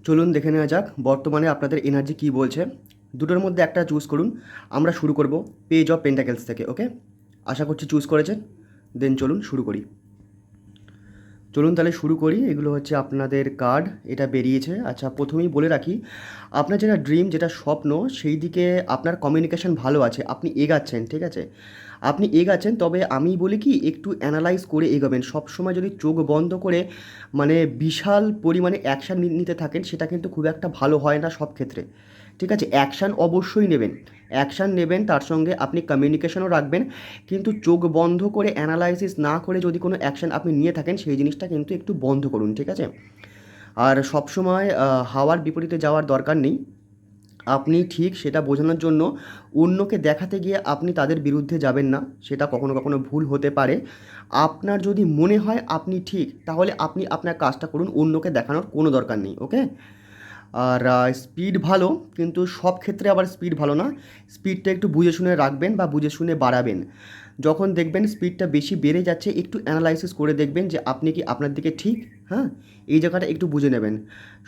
চলুন দেখে নেওয়া যাক বর্তমানে আপনাদের এনার্জি কী বলছে। দুটোর মধ্যে একটা চুজ করুন। আমরা শুরু করব পেজ অফ পেন্টাকেলস থেকে। ওকে, আশা করছি চুজ করেছেন। দেন চলুন শুরু করি। চলুন তাহলে শুরু করি। এগুলো হচ্ছে আপনাদের কার্ড, এটা বেরিয়েছে। আচ্ছা, প্রথমেই বলে রাখি, আপনার যেটা ড্রিম, যেটা স্বপ্ন, সেই দিকে আপনার কমিউনিকেশন ভালো আছে, আপনি এগাচ্ছেন, ঠিক আছে? আপনি এগাচ্ছেন, তবে আমি বলি কি, একটু অ্যানালাইজ করে এগোবেন। সবসময় যদি চোখ বন্ধ করে মানে বিশাল পরিমাণে অ্যাকশান নিতে থাকেন, সেটা কিন্তু খুব একটা ভালো হয় না সব ক্ষেত্রে, ঠিক আছে? অ্যাকশান অবশ্যই নেবেন, অ্যাকশান নেবেন, তার সঙ্গে আপনি কমিউনিকেশনও রাখবেন। কিন্তু চোখ বন্ধ করে অ্যানালাইসিস না করে যদি কোনো অ্যাকশান আপনি নিয়ে থাকেন, সেই জিনিসটা কিন্তু একটু বন্ধ করুন, ঠিক আছে? আর সবসময় হাওয়ার বিপরীতে যাওয়ার দরকার নেই। আপনি ঠিক সেটা বোঝানোর জন্য অন্যকে দেখাতে গিয়ে আপনি তাদের বিরুদ্ধে যাবেন না, সেটা কখনো কখনো ভুল হতে পারে। আপনার যদি মনে হয় আপনি ঠিক, তাহলে আপনি আপনার কাজটা করুন, অন্যকে দেখানোর কোনো দরকার নেই। ওকে? আর স্পিড ভালো, কিন্তু সব ক্ষেত্রে আবার স্পিড ভালো না। স্পিডটা একটু বুঝে শুনে রাখবেন বা বুঝে শুনে বাড়াবেন। যখন দেখবেন স্পিডটা বেশি বেড়ে যাচ্ছে, একটু অ্যানালাইসিস করে দেখবেন যে আপনি কি আপনার দিকে ঠিক। হ্যাঁ, এই জায়গাটা একটু বুঝে নেবেন।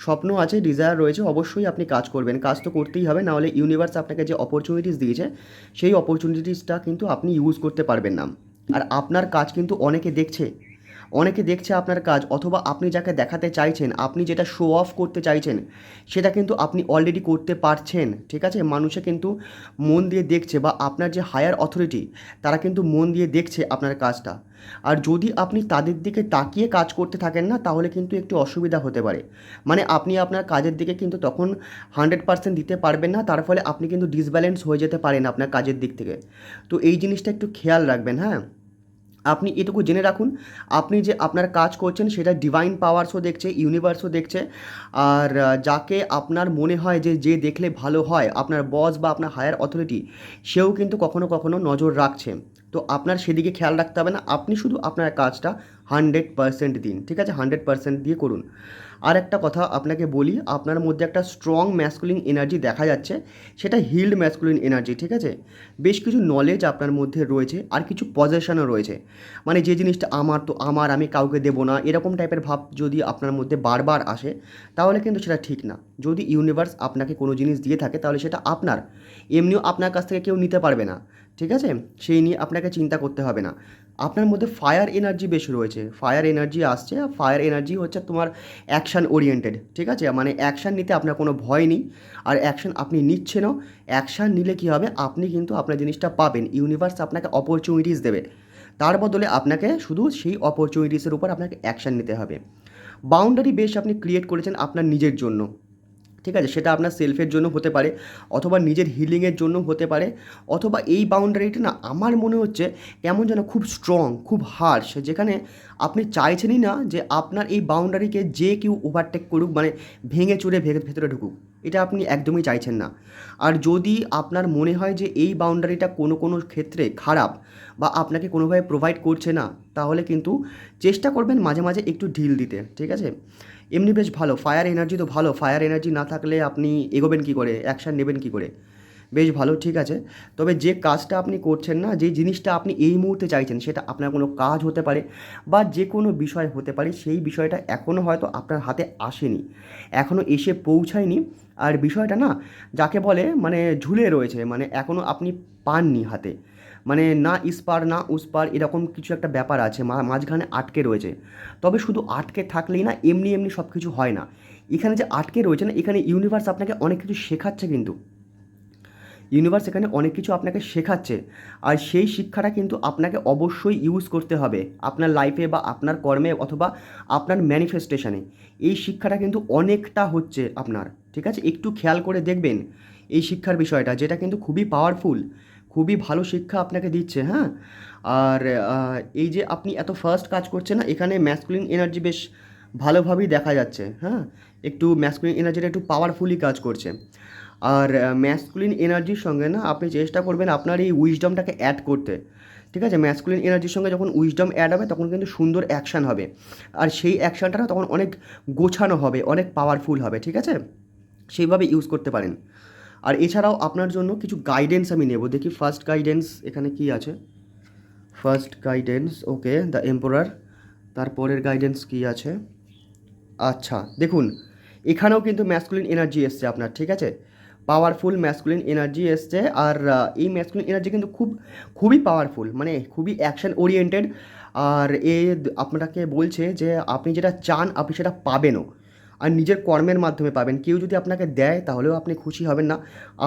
স্বপ্ন আছে, ডিজায়ার রয়েছে, অবশ্যই আপনি কাজ করবেন। কাজ তো করতেই হবে, নাহলে ইউনিভার্স আপনাকে যে অপরচুনিটিস দিয়েছে, সেই অপরচুনিটিসটা কিন্তু আপনি ইউজ করতে পারবেন না। আর আপনার কাজ কিন্তু অনেকে দেখছে, অনেকে দেখছে আপনার কাজ, অথবা আপনি যাকে দেখাতে চাইছেন, আপনি যেটা শো অফ করতে চাইছেন, সেটা কিন্তু আপনি অলরেডি করতে পারছেন, ঠিক আছে? মানুষে কিন্তু মন দিয়ে দেখছে, বা আপনার যে হায়ার অথরিটি, তারা কিন্তু মন দিয়ে দেখছে আপনার কাজটা। আর যদি আপনি তাদের দিকে তাকিয়ে কাজ করতে থাকেন না, তাহলে কিন্তু একটু অসুবিধা হতে পারে। মানে আপনি আপনার কাজের দিকে কিন্তু তখন 100% দিতে পারবেন না, তার ফলে আপনি কিন্তু ডিসব্যালেন্স হয়ে যেতে পারেন আপনার কাজের দিক থেকে। তো এই জিনিসটা একটু খেয়াল রাখবেন। হ্যাঁ, আপনি এটুকু জেনে রাখুন, আপনি যে আপনার কাজ করছেন সেটা ডিভাইন পাওয়ার্সও দেখছে, ইউনিভার্সও দেখছে। আর যাকে আপনার মনে হয় যে যে দেখলে ভালো হয়, আপনার বস বা আপনার হায়ার অথরিটি, সেও কিন্তু কখনো কখনো নজর রাখছে। তো আপনার সেদিকে খেয়াল রাখতে হবে না, আপনি শুধু আপনার কাজটা 100% দিন, ঠিক আছে? 100% দিয়ে করুন। আর একটা কথা আপনাকে বলি, আপনার মধ্যে একটা স্ট্রং ম্যাসকুলিন এনার্জি দেখা যাচ্ছে, সেটা হিল্ড ম্যাসকুলিন এনার্জি, ঠিক আছে? বেশ কিছু নলেজ আপনার মধ্যে রয়েছে, আর কিছু পজেশনও রয়েছে। মানে যে জিনিসটা আমার, তো আমার, আমি কাউকে দেবো না, এরকম টাইপের ভাব যদি আপনার মধ্যে বারবার আসে, তাহলে কিন্তু সেটা ঠিক না। যদি ইউনিভার্স আপনাকে কোনো জিনিস দিয়ে থাকে, তাহলে সেটা আপনার। এমনিও আপনার কাছ থেকে কেউ নিতে পারবে না, ঠিক আছে? সেই নিয়ে আপনাকে চিন্তা করতে হবে না। আপনার মধ্যে ফায়ার এনার্জি বেশি রয়েছে, ফায়ার এনার্জি আসছে। ফায়ার এনার্জি হচ্ছে তোমার অ্যাকশান ওরিয়েন্টেড, ঠিক আছে? মানে অ্যাকশান নিতে আপনার কোনো ভয় নেই। আর অ্যাকশান আপনি নিচ্ছেনও। অ্যাকশান নিলে কী হবে, আপনি কিন্তু আপনার জিনিসটা পাবেন। ইউনিভার্স আপনাকে অপরচুনিটিস দেবে, তার বদলে আপনাকে শুধু সেই অপরচুনিটিসের উপর আপনাকে অ্যাকশান নিতে হবে। বাউন্ডারি বেশ আপনি ক্রিয়েট করেছেন আপনার নিজের জন্য, ঠিক আছে? সেটা আপনার সেলফের জন্য হতে পারে, অথবা নিজের হিলিংয়ের জন্য হতে পারে, অথবা এই বাউন্ডারিটা না আমার মনে হচ্ছে কেমন যেন খুব স্ট্রং, খুব হার্শ, যেখানে আপনি চাইছেনই না যে আপনার এই বাউন্ডারিকে যে কেউ ওভারটেক করুক, মানে ভেঙে চুরে ভেতরে ঢুকুক। এটা আপনি একদমই চাইছেন না। আর যদি আপনার মনে হয় যে এই বাউন্ডারিটা কোনো কোনো ক্ষেত্রে খারাপ, বা আপনাকে কোনোভাবে প্রোভাইড করছে না, তাহলে কিন্তু চেষ্টা করবেন মাঝে মাঝে একটু ঢিল দিতে, ঠিক আছে? এমনি বেশ ভালো, ফায়ার এনার্জি তো ভালো। ফায়ার এনার্জি না থাকলে আপনি এগোবেন কী করে, অ্যাকশান নেবেন কী করে? বেশ ভালো, ঠিক আছে। তবে যে কাজটা আপনি করছেন না, যে জিনিসটা আপনি এই মুহূর্তে চাইছেন, সেটা আপনার কোনো কাজ হতে পারে, বা যে কোনো বিষয় হতে পারে, সেই বিষয়টা এখনও হয়তো আপনার হাতে আসেনি, এখনও এসে পৌঁছায়নি। আর বিষয়টা না, যাকে বলে মানে ঝুলে রয়েছে, মানে এখনও আপনি পাননি হাতে। মানে না ইস্পার না উস্পার, এরকম কিছু একটা ব্যাপার আছে, মাঝখানে আটকে রয়েছে। তবে শুধু আটকে থাকলেই না, এমনি এমনি সব কিছু হয় না। এখানে যে আটকে রয়েছে না, এখানে ইউনিভার্স আপনাকে অনেক কিছু শেখাচ্ছে কিন্তু। ইউনিভার্স এখানে অনেক কিছু আপনাকে শেখাচ্ছে। আর সেই শিক্ষাটা কিন্তু আপনাকে অবশ্যই ইউজ করতে হবে আপনার লাইফে, বা আপনার কর্মে, অথবা আপনার ম্যানিফেস্টেশনে। এই শিক্ষাটা কিন্তু অনেকটা হচ্ছে আপনার, ঠিক আছে? একটু খেয়াল করে দেখবেন এই শিক্ষার বিষয়টা, যেটা কিন্তু খুবই পাওয়ারফুল, খুবই ভালো শিক্ষা আপনাকে দিচ্ছে। হ্যাঁ, আর এই যে আপনি এত ফার্স্ট কাজ করছেন না, এখানে ম্যাসকুলিন এনার্জি বেশ ভালোভাবেই দেখা যাচ্ছে। হ্যাঁ, একটু ম্যাসকুলিন এনার্জিটা একটু পাওয়ারফুলি কাজ করছে। আর ম্যাসকুলিন এনার্জির সঙ্গে না আপনি চেষ্টা করবেন আপনার এই উইজডমটাকে অ্যাড করতে, ঠিক আছে? ম্যাসকুলিন এনার্জির সঙ্গে যখন উইজডম অ্যাড হবে, তখন কিন্তু সুন্দর অ্যাকশান হবে। আর সেই অ্যাকশানটা না তখন অনেক গোছানো হবে, অনেক পাওয়ারফুল হবে, ঠিক আছে? সেইভাবে ইউজ করতে পারেন। আর এছাড়াও আপনার জন্য কিছু গাইডেন্স আমি নেব, দেখি ফার্স্ট গাইডেন্স এখানে কি আছে। First guidance, okay, the emperor. তারপরের গাইডেন্স কি আছে? আচ্ছা, দেখুন, এখানেও কিন্তু ম্যাসকুলিন এনার্জি এসছে আপনার, ঠিক আছে, পাওয়ারফুল ম্যাসকুলিন এনার্জি এসছে। আর এই ম্যাসকুলিন এনার্জি কিন্তু খুবই পাওয়ারফুল, মানে খুবই অ্যাকশন ওরিয়েন্টেড। আর আপনাকে বলছে যে আপনি যেটা চান আপনি সেটা পাবেনও, আর নিজের কর্মের মাধ্যমে পাবেন। কেউ যদি আপনাকে দেয় তাহলেও আপনি খুশি হবেন না,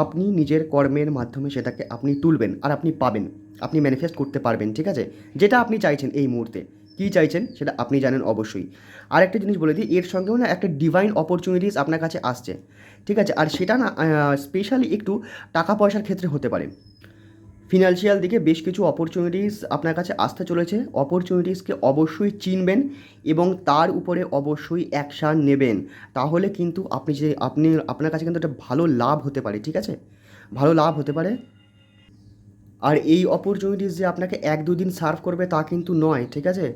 আপনি নিজের কর্মের মাধ্যমে সেটাকে আপনি তুলবেন আর আপনি পাবেন, আপনি ম্যানিফেস্ট করতে পারবেন, ঠিক আছে, যেটা আপনি চাইছেন এই মুহূর্তে। কী চাইছেন সেটা আপনি জানেন অবশ্যই। আর একটা জিনিস বলে দিই, এর সঙ্গেও না একটা ডিভাইন অপরচুনিটিস আপনার কাছে আসছে, ঠিক আছে। আর সেটা না স্পেশালি একটু টাকা পয়সার ক্ষেত্রে হতে পারে। ফিনান্সিয়াল দিকে বেশ কিছু অপরচুনিটিস আপনার কাছে আসতে চলেছে। অপরচুনিটিসকে অবশ্যই চিনবেন এবং তার উপরে অবশ্যই অ্যাকশান নেবেন। তাহলে কিন্তু আপনার কাছে কিন্তু একটা ভালো লাভ হতে পারে, ঠিক আছে, ভালো লাভ হতে পারে। আর এই অপরচুনিটিস যে আপনাকে 1-2 দিন সার্ভ করবে তা কিন্তু নয়, ঠিক আছে,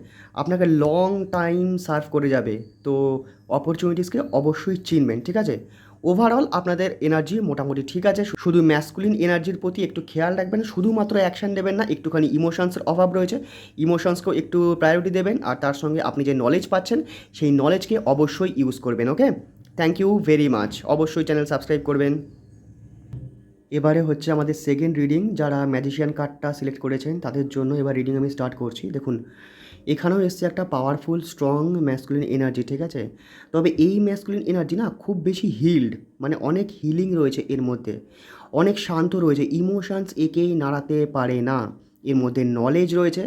আপনাকে লং টাইম সার্ভ করে যাবে। তো অপরচুনিটিসকে অবশ্যই চিনবেন, ঠিক আছে। ওভারঅল আপনাদের এনার্জি মোটামুটি ঠিক আছে, শুধু ম্যাসকুলিন এনার্জির প্রতি একটু খেয়াল রাখবেন, শুধুমাত্র অ্যাকশান দেবেন না, একটুখানি ইমোশনসের অভাব রয়েছে, ইমোশনসকেও একটু প্রায়োরিটি দেবেন। আর তার সঙ্গে আপনি যে নলেজ পাচ্ছেন সেই নলেজকে অবশ্যই ইউজ করবেন। ওকে, থ্যাংক ইউ ভেরি মাচ। অবশ্যই চ্যানেল সাবস্ক্রাইব করবেন। এবারে হচ্ছে আমাদের সেকেন্ড রিডিং। যারা ম্যাজিশিয়ান কার্ডটা সিলেক্ট করেছেন তাদের জন্য এবার রিডিং আমি স্টার্ট করছি। দেখুন, এখানেও এসছে একটা পাওয়ারফুল স্ট্রং ম্যাসকুলিন এনার্জি, ঠিক আছে। তবে এই ম্যাসকুলিন এনার্জি না খুব বেশি হিলড, মানে অনেক হিলিং রয়েছে এর মধ্যে, অনেক শান্ত রয়েছে, ইমোশনস একেই নাড়াতে পারে না। এর মধ্যে নলেজ রয়েছে,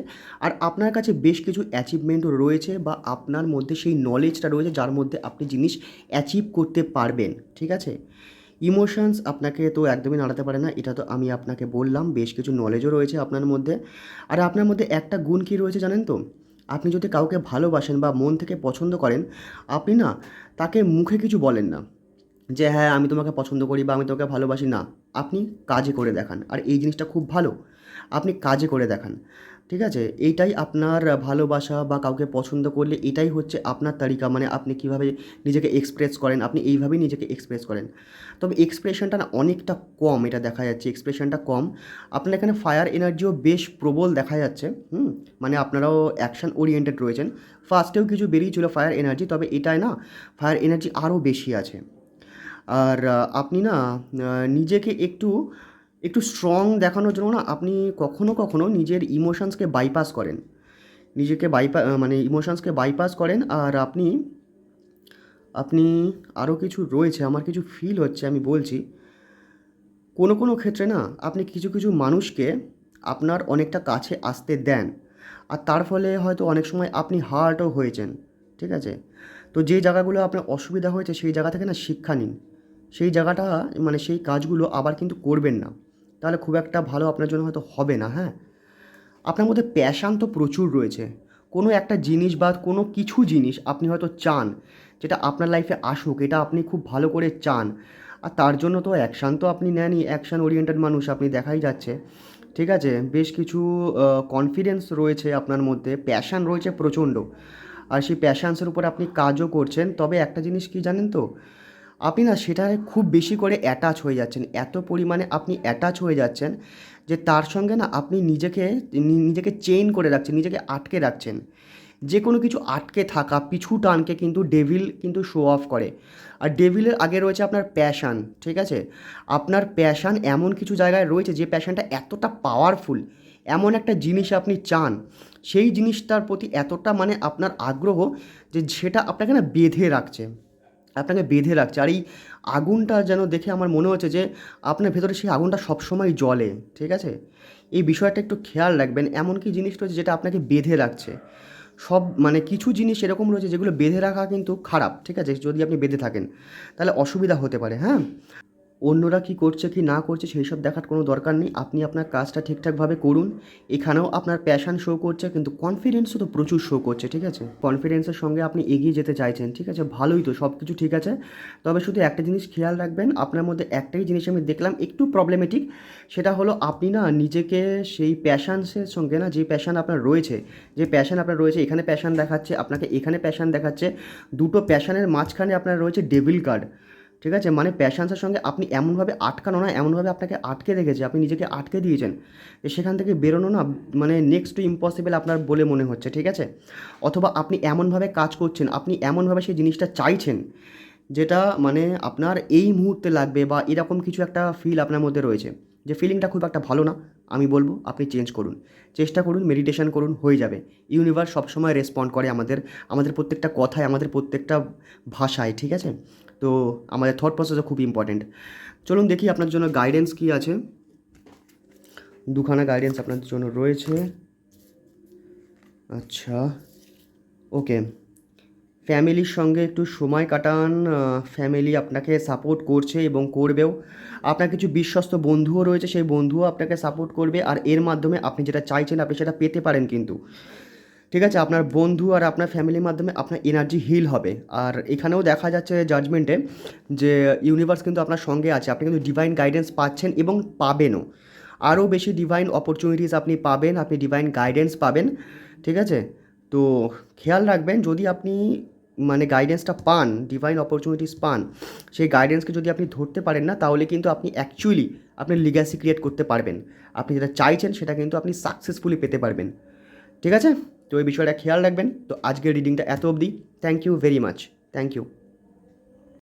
আর আপনার কাছে বেশ কিছু অ্যাচিভমেন্টও রয়েছে, বা আপনার মধ্যে সেই নলেজটা রয়েছে যার মধ্যে আপনি জিনিস অ্যাচিভ করতে পারবেন, ঠিক আছে। ইমোশনস আপনাকে তো একদমই নাড়াতে পারে না, এটা তো আমি আপনাকে বললাম। বেশ কিছু নলেজও রয়েছে আপনার মধ্যে। আর আপনার মধ্যে একটা গুণ কী রয়েছে জানেন তো, আপনি যদি কাউকে ভালোবাসেন বা মন থেকে পছন্দ করেন, আপনি না তাকে মুখে কিছু বলেন না যে হ্যাঁ আমি তোমাকে পছন্দ করি বা আমি তোমাকে ভালোবাসি, না, আপনি কাজে করে দেখান। আর এই জিনিসটা খুব ভালো, আপনি কাজে করে দেখান, ঠিক আছে। এইটাই আপনার ভালোবাসা, বা কাউকে পছন্দ করলে এটাই হচ্ছে আপনার তালিকা, মানে আপনি কীভাবে নিজেকে এক্সপ্রেস করেন, আপনি এইভাবেই নিজেকে এক্সপ্রেস করেন। তবে এক্সপ্রেশনটা না অনেকটা কম, এটা দেখা যাচ্ছে এক্সপ্রেশনটা কম। আপনার এখানে ফায়ার এনার্জিও বেশ প্রবল দেখা যাচ্ছে। মানে আপনারাও অ্যাকশন ওরিয়েন্টেড রয়েছেন। ফার্স্টেও কিছু বেরিয়েছিল ফায়ার এনার্জি, তবে এটায় না ফায়ার এনার্জি আরও বেশি আছে। আর আপনি না নিজেকে একটু একটু স্ট্রং দেখানোর জন্য না আপনি কখনো কখনো নিজের ইমোশনসকে বাইপাস করেন, নিজেকে মানে ইমোশনসকে বাইপাস করেন। আর আপনি আপনি আরও কিছু রয়েছে, আমার কিছু ফিল হচ্ছে, আমি বলছি। কোনো কোনো ক্ষেত্রে না আপনি কিছু কিছু মানুষকে আপনার অনেকটা কাছে আসতে দেন, আর তার ফলে হয়তো অনেক সময় আপনি হার্টও হয়েছেন, ঠিক আছে। তো যে জায়গাগুলো আপনার অসুবিধা হয়েছে সেই জায়গা থেকে না শিক্ষা নিন, সেই জায়গাটা মানে সেই কাজগুলো আবার কিন্তু করবেন না, তাহলে খুব একটা ভালো আপনার জন্য হয়তো হবে না। হ্যাঁ, আপনার মধ্যে প্যাশান তো প্রচুর রয়েছে, কোনো একটা জিনিস বা কোনো কিছু জিনিস আপনি হয়তো চান যেটা আপনার লাইফে আসুক, এটা আপনি খুব ভালো করে চান। আর তার জন্য তো অ্যাকশান তো আপনি নেনই, অ্যাকশান ওরিয়েন্টেড মানুষ আপনি, দেখাই যাচ্ছে, ঠিক আছে। বেশ কিছু কনফিডেন্স রয়েছে আপনার মধ্যে, প্যাশান রয়েছে প্রচণ্ড, আর সেই প্যাশানসের উপর আপনি কাজও করছেন। তবে একটা জিনিস কি জানেন তো, আপনি না সেটায় খুব বেশি করে অ্যাটাচ হয়ে যাচ্ছেন, এত পরিমাণে আপনি অ্যাটাচ হয়ে যাচ্ছেন যে তার সঙ্গে না আপনি নিজেকে চেইন করে রাখছেন, নিজেকে আটকে রাখছেন। যে কোনো কিছু আটকে থাকা পিছু টানকে কিন্তু ডেভিল কিন্তু শো অফ করে। আর ডেভিলের আগে রয়েছে আপনার প্যাশান, ঠিক আছে। আপনার প্যাশান এমন কিছু জায়গায় রয়েছে যে প্যাশানটা এতটা পাওয়ারফুল, এমন একটা জিনিস আপনি চান, সেই জিনিসটার প্রতি এতটা মানে আপনার আগ্রহ যে সেটা আপনাকে না বেঁধে রাখছে, আপনাকে বেঁধে রাখছে। আর এই আগুনটা যেন দেখে আমার মনে হচ্ছে যে আপনার ভেতরে সেই আগুনটা সবসময় জ্বলে, ঠিক আছে। এই বিষয়টা একটু খেয়াল রাখবেন। এমন কি জিনিস রয়েছে যেটা আপনাকে বেঁধে রাখছে, সব মানে কিছু জিনিস এরকম রয়েছে যেগুলো বেঁধে রাখা কিন্তু খারাপ, ঠিক আছে। যদি আপনি বেঁধে থাকেন তাহলে অসুবিধা হতে পারে। হ্যাঁ, অন্যরা কী করছে কি না করছে সেই সব দেখার কোনো দরকার নেই, আপনি আপনার কাজটা ঠিকঠাকভাবে করুন। এখানেও আপনার প্যাশান শো করছে, কিন্তু কনফিডেন্সও তো প্রচুর শো করছে, ঠিক আছে। কনফিডেন্সের সঙ্গে আপনি এগিয়ে যেতে চাইছেন, ঠিক আছে, ভালোই তো, সব কিছু ঠিক আছে। তবে শুধু একটা জিনিস খেয়াল রাখবেন, আপনার মধ্যে একটাই জিনিস আমি দেখলাম একটু প্রবলেমেটিক, সেটা হলো আপনি না নিজেকে সেই প্যাশানসের সঙ্গে না, যে প্যাশান আপনার রয়েছে, এখানে প্যাশান দেখাচ্ছে আপনাকে, এখানে প্যাশান দেখাচ্ছে, দুটো প্যাশানের মাঝখানে আপনার রয়েছে ডেভিল কার্ড, ঠিক আছে। মানে প্যাশান্সের সঙ্গে আপনি এমনভাবে আটকানো না, এমনভাবে আপনাকে আটকে রেখেছে, আপনি নিজেকে আটকে দিয়েছেন যে সেখান থেকে বেরোনো না মানে নেক্সট টু ইম্পসিবল আপনার বলে মনে হচ্ছে, ঠিক আছে। অথবা আপনি এমনভাবে কাজ করছেন, আপনি এমনভাবে সেই জিনিসটা চাইছেন যেটা মানে আপনার এই মুহূর্তে লাগবে, বা এরকম কিছু একটা ফিল আপনার মধ্যে রয়েছে, যে ফিলিংটা খুব একটা ভালো না, আমি বলবো আপনি চেঞ্জ করুন, চেষ্টা করুন, মেডিটেশন করুন, হয়ে যাবে। ইউনিভার্স সবসময় রেসপন্ড করে আমাদের, আমাদের প্রত্যেকটা কথায়, আমাদের প্রত্যেকটা ভাষায়, ঠিক আছে? তো আমাদের থট প্রসেসও খুব ইম্পর্ট্যান্ট। চলুন দেখি আপনার জন্য গাইডেন্স কী আছে। দুখানা গাইডেন্স আপনার জন্য রয়েছে। আচ্ছা, ওকে। ফ্যামিলির সঙ্গে একটু সময় কাটান, ফ্যামিলি আপনাকে সাপোর্ট করছে এবং করবেও। আপনার কিছু বিশ্বস্ত বন্ধুও রয়েছে, সেই বন্ধুও আপনাকে সাপোর্ট করবে, আর এর মাধ্যমে আপনি যেটা চাইছেন আপনি সেটা পেতে পারেন কিন্তু। ঠিক আছে, আপনার বন্ধু আর আপনার ফ্যামিলির মাধ্যমে আপনার এনার্জি হিল হবে। আর এখানেও দেখা যাচ্ছে জাজমেন্টে যে ইউনিভার্স কিন্তু আপনার সঙ্গে আছে, আপনি কিন্তু ডিভাইন গাইডেন্স পাচ্ছেন এবং পাবেনও। আরও বেশি ডিভাইন অপরচুনিটিস আপনি পাবেন, আপনি ডিভাইন গাইডেন্স পাবেন। ঠিক আছে, তো খেয়াল রাখবেন, যদি আপনি মানে গাইডেন্সটা পান, ডিভাইন অপরচুনিটিস পান, সেই গাইডেন্সকে যদি আপনি ধরতে পারেন না, তাহলে কিন্তু আপনি অ্যাকচুয়ালি আপনি লিগ্যাসি ক্রিয়েট করতে পারবেন। আপনি যেটা চাইছেন সেটা কিন্তু আপনি সাকসেসফুলি পেতে পারবেন। ঠিক আছে, তো এই বিষয়টা খেয়াল রাখবেন। তো আজকের রিডিংটা এত অবধি। Thank you very much. Thank you.